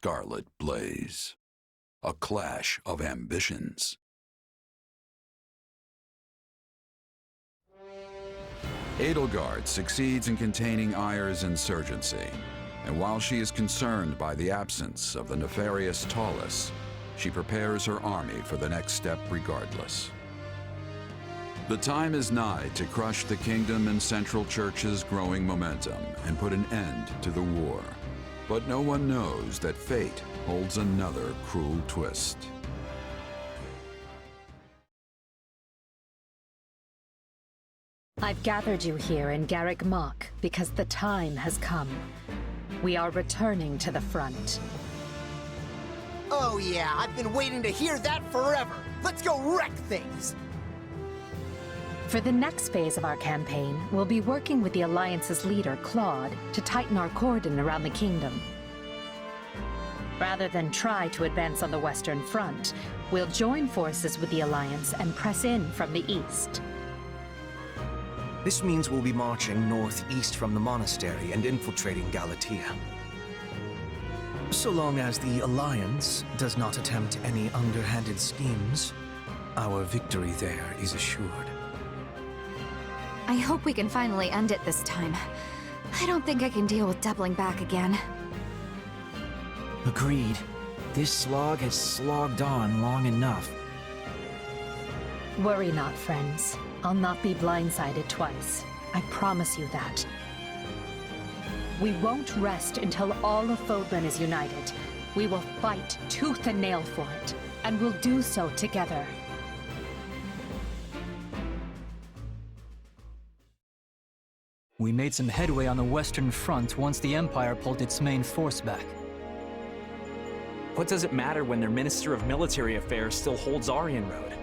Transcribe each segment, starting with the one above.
Scarlet blaze. A clash of ambitions. Edelgard succeeds in containing Ayr's insurgency, and while she is concerned by the absence of the nefarious Taurus, she prepares her army for the next step regardless. The time is nigh to crush the kingdom and Central Church's growing momentum and put an end to the war. But no one knows that fate holds another cruel twist. I've gathered you here in Garrick Mach because the time has come. We are returning to the front. Oh yeah, I've been waiting to hear that forever! Let's go wreck things! For the next phase of our campaign, we'll be working with the Alliance's leader, Claude, to tighten our cordon around the kingdom. Rather than try to advance on the Western Front, we'll join forces with the Alliance and press in from the east. This means we'll be marching northeast from the monastery and infiltrating Galatea. So long as the Alliance does not attempt any underhanded schemes, our victory there is assured. I hope we can finally end it this time. I don't think I can deal with doubling back again. Agreed. This slog has slogged on long enough. Worry not, friends. I'll not be blindsided twice. I promise you that. We won't rest until all of Fodlan is united. We will fight tooth and nail for it, and we'll do so together. We made some headway on the Western Front once the Empire pulled its main force back. What does it matter when their Minister of Military Affairs still holds Aryan Road?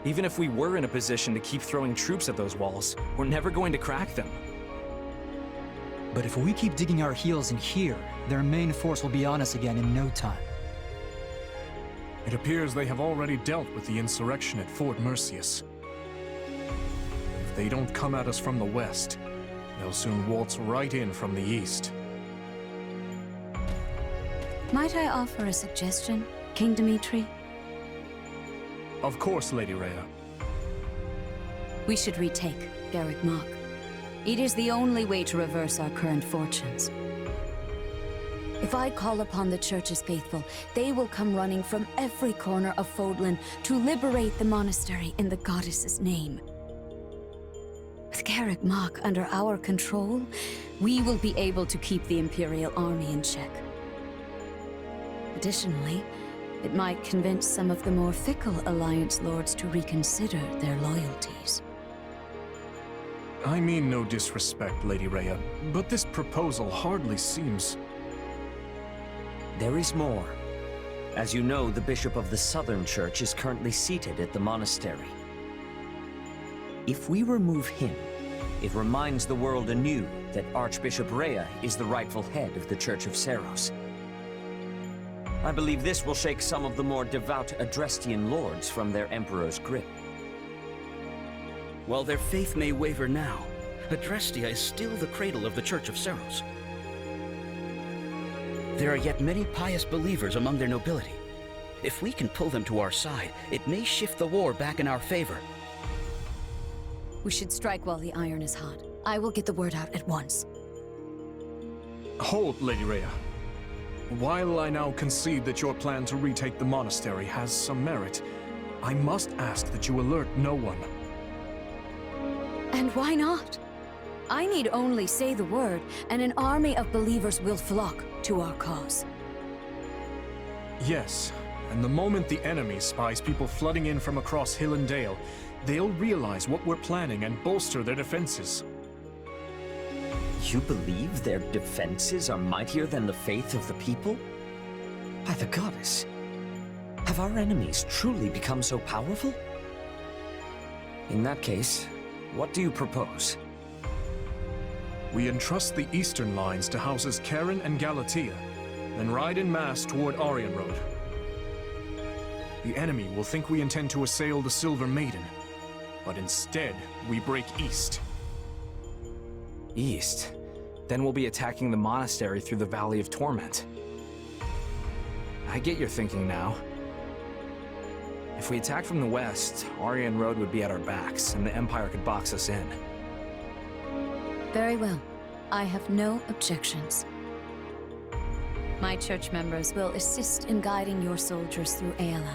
Even if we were in a position to keep throwing troops at those walls, we're never going to crack them. But if we keep digging our heels in here, their main force will be on us again in no time. It appears they have already dealt with the insurrection at Fort Mercius. If they don't come at us from the west, they'll soon waltz right in from the east. Might I offer a suggestion, King Dimitri? Of course, Lady Rhea. We should retake Garrick Mach. It is the only way to reverse our current fortunes. If I call upon the Church's faithful, they will come running from every corner of Fodlan to liberate the monastery in the goddess's name. With Garrick Mach under our control, we will be able to keep the Imperial army in check. Additionally, it might convince some of the more fickle Alliance lords to reconsider their loyalties. I mean no disrespect, Lady Rhea, but this proposal hardly seems... There is more. As you know, the Bishop of the Southern Church is currently seated at the monastery. If we remove him, it reminds the world anew that Archbishop Rhea is the rightful head of the Church of Seiros. I believe this will shake some of the more devout Adrestian lords from their Emperor's grip. While their faith may waver now, Adrestia is still the cradle of the Church of Seiros. There are yet many pious believers among their nobility. If we can pull them to our side, it may shift the war back in our favor. We should strike while the iron is hot. I will get the word out at once. Hold, Lady Rhea. While I now concede that your plan to retake the monastery has some merit, I must ask that you alert no one. And why not? I need only say the word, and an army of believers will flock to our cause. Yes, and the moment the enemy spies people flooding in from across hill and dale, they'll realize what we're planning and bolster their defenses. You believe their defenses are mightier than the faith of the people? By the goddess, have our enemies truly become so powerful? In that case, what do you propose? We entrust the eastern lines to houses Karen and Galatea, then ride en masse toward Aryan Road. The enemy will think we intend to assail the Silver Maiden, but instead, we break east. East? Then we'll be attacking the monastery through the Valley of Torment. I get your thinking now. If we attack from the west, Aryan Road would be at our backs, and the Empire could box us in. Very well. I have no objections. My church members will assist in guiding your soldiers through Aelal.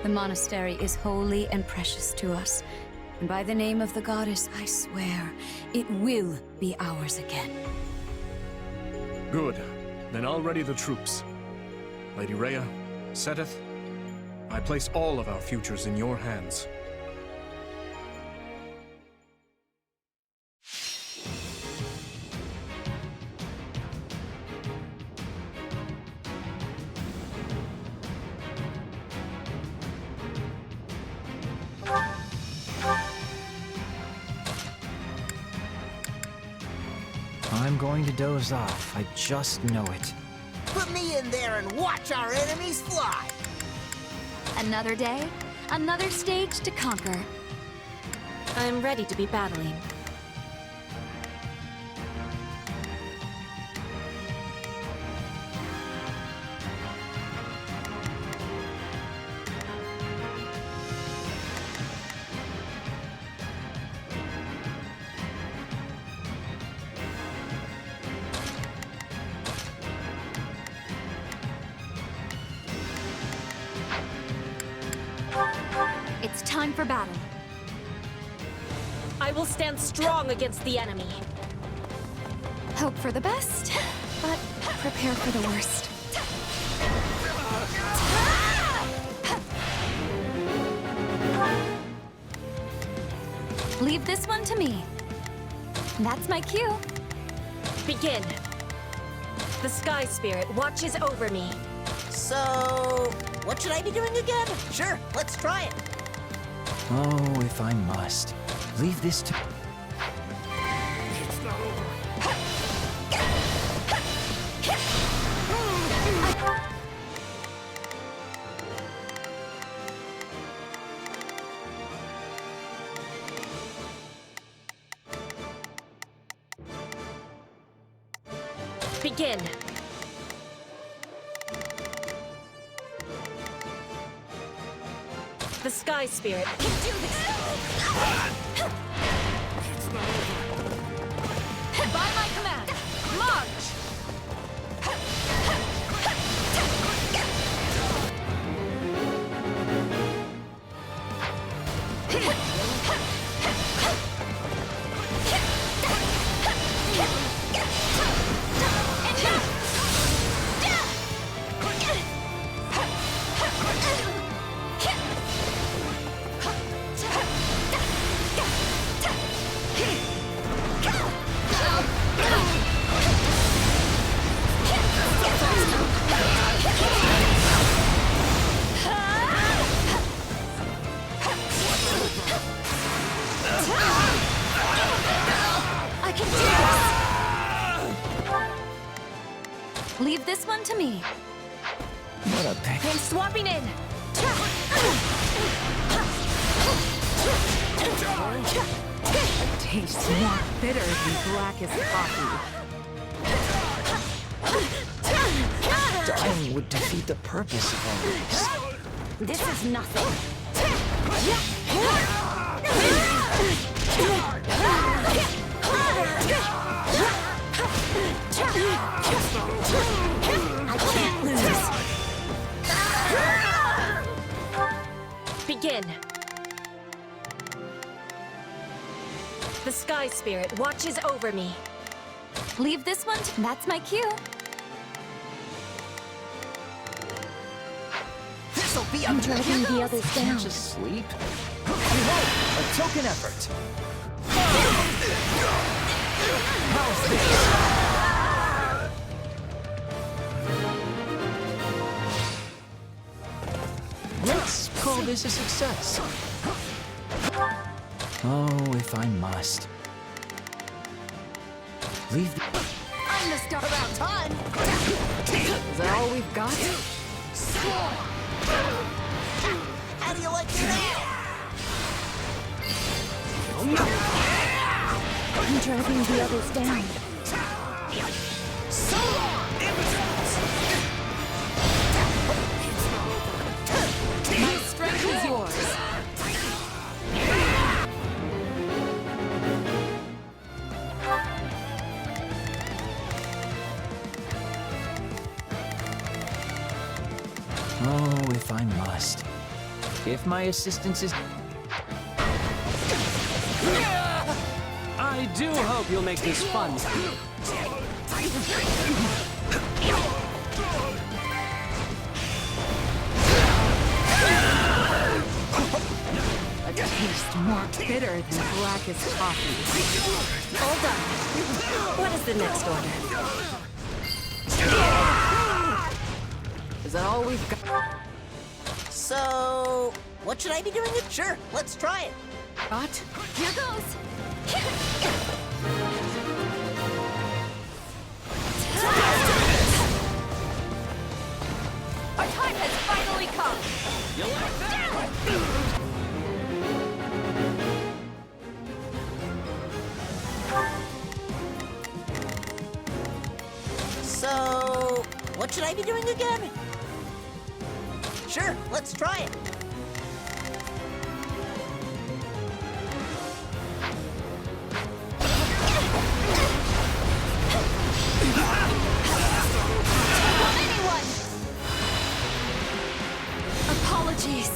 The monastery is holy and precious to us, and by the name of the goddess, I swear, it will be ours again. Good. Then I'll ready the troops. Lady Rhea, Seteth, I place all of our futures in your hands. I'm going to doze off. I just know it. Put me in there and watch our enemies fly! Another day, another stage to conquer. I'm ready to be battling. It's time for battle. I will stand strong against the enemy. Hope for the best, but prepare for the worst. Leave this one to me. That's my cue. Begin. The Sky Spirit watches over me. So, what should I be doing again? Sure, let's try it. Oh, if I must. Leave this to... It's not over. Begin. The Sky Spirit can do this! It's not over. By my command, march! Leave this one to me. What a pain. I'm swapping in! Tastes more bitter than black as coffee. Dying would defeat the purpose of all this. This is nothing. I can't lose. Begin. The Sky Spirit watches over me. Leave this one to... That's my cue. This'll be a Dragging the others down. Can't just sleep. Behold, a token effort. How's this? Let's call this a success. Oh, if I must. Leave the... I'm the star about time! Is that all we've got? How do you like that? I'm dragging the others down. So long, impotence! Oh, if I must. If my assistance is... I do hope you'll make this fun. A taste more bitter than blackest coffee. Hold on. What is the next order? Is that all we've got? So, what should I be doing? Sure, let's try it. Got? Here goes! Our time has finally come! You like that? So, what should I be doing again? Sure, let's try it. Anyone! Apologies.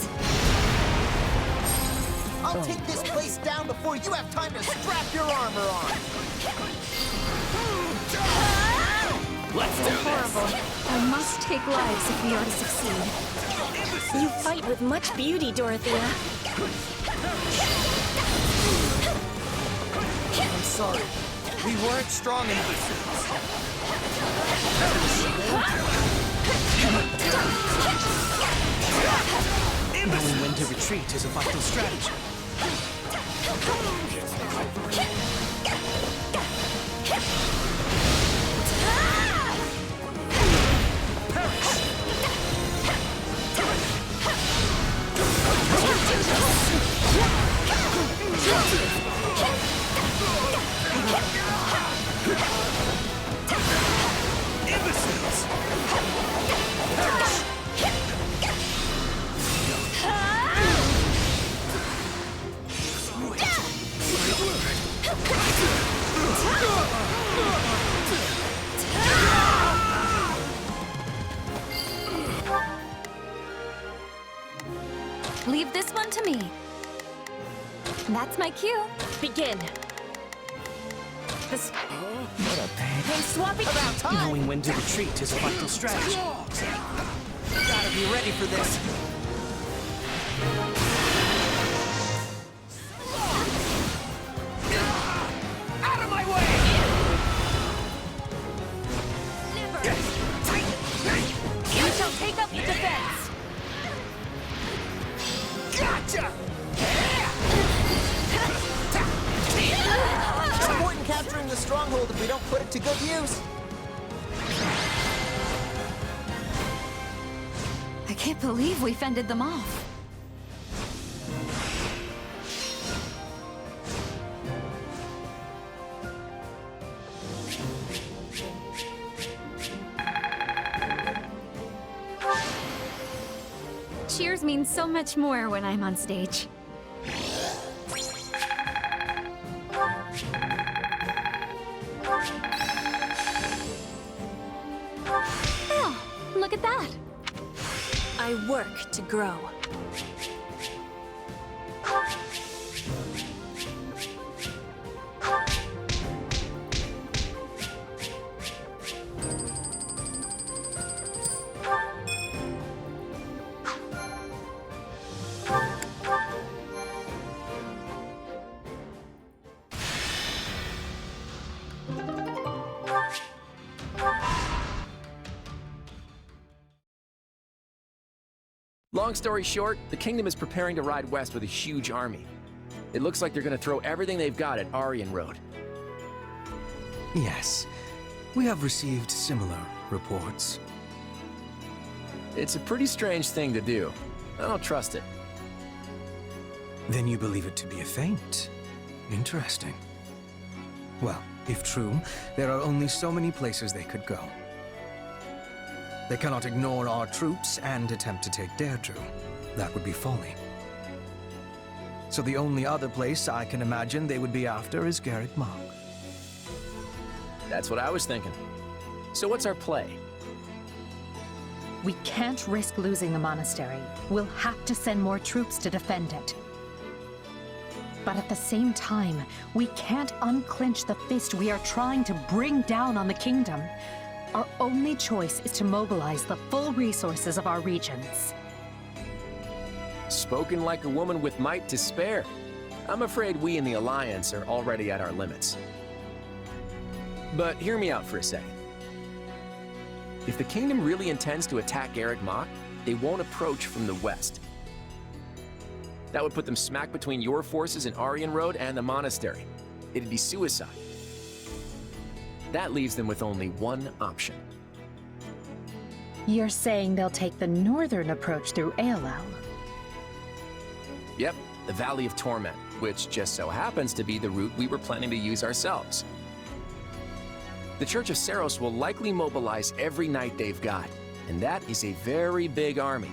I'll take this place down before you have time to strap your armor on. Let's do this! Horrible. I must take lives if we are to succeed. You fight with much beauty, Dorothea. I'm sorry. We weren't strong enough. Knowing when to retreat is a vital strategy. Leave this one to me. That's my cue. Begin. This... What a pain. I'm swapping... About time! Knowing when to retreat is a vital strategy. Gotta be ready for this. Out of my way! You shall take up the defense. Gotcha! No point in capturing the stronghold if we don't put it to good use. I can't believe we fended them off. Cheers means so much more when I'm on stage. Oh, look at that. I work to grow. Long story short, the Kingdom is preparing to ride west with a huge army. It looks like they're gonna throw everything they've got at Aryan Road. Yes, we have received similar reports. It's a pretty strange thing to do. I don't trust it. Then you believe it to be a feint. Interesting. Well, if true, there are only so many places they could go. They cannot ignore our troops and attempt to take Deirdre. That would be folly. So the only other place I can imagine they would be after is Garrick Mach. That's what I was thinking. So what's our play? We can't risk losing the monastery. We'll have to send more troops to defend it. But at the same time, we can't unclench the fist we are trying to bring down on the kingdom. Our only choice is to mobilize the full resources of our regions. Spoken like a woman with might to spare. I'm afraid we in the Alliance are already at our limits. But hear me out for a second. If the kingdom really intends to attack Garreg Mach, they won't approach from the west. That would put them smack between your forces in Aryan Road and the monastery. It'd be suicide. That leaves them with only one option. You're saying they'll take the northern approach through Aelel? Yep, the Valley of Torment, which just so happens to be the route we were planning to use ourselves. The Church of Seiros will likely mobilize every knight they've got, and that is a very big army.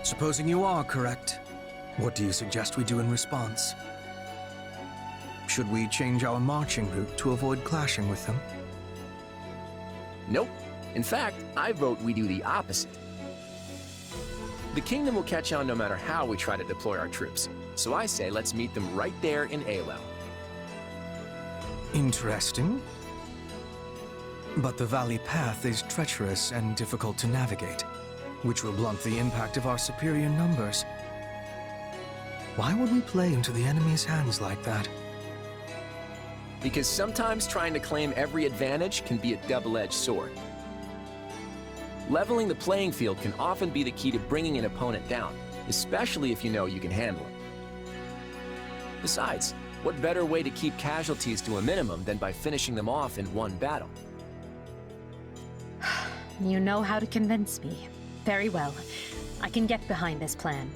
Supposing you are correct, what do you suggest we do in response? Should we change our marching route to avoid clashing with them? Nope. In fact, I vote we do the opposite. The kingdom will catch on no matter how we try to deploy our troops, so I say let's meet them right there in Aelel. Interesting. But the valley path is treacherous and difficult to navigate, which will blunt the impact of our superior numbers. Why would we play into the enemy's hands like that? Because sometimes trying to claim every advantage can be a double-edged sword. Leveling the playing field can often be the key to bringing an opponent down, especially if you know you can handle him. Besides, what better way to keep casualties to a minimum than by finishing them off in one battle? You know how to convince me. Very well. I can get behind this plan.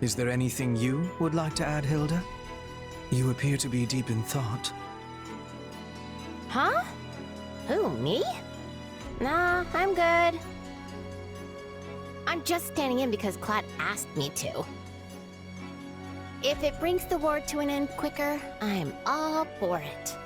Is there anything you would like to add, Hilda? You appear to be deep in thought. Huh? Who, me? Nah, I'm good. I'm just standing in because Clad asked me to. If it brings the war to an end quicker, I'm all for it.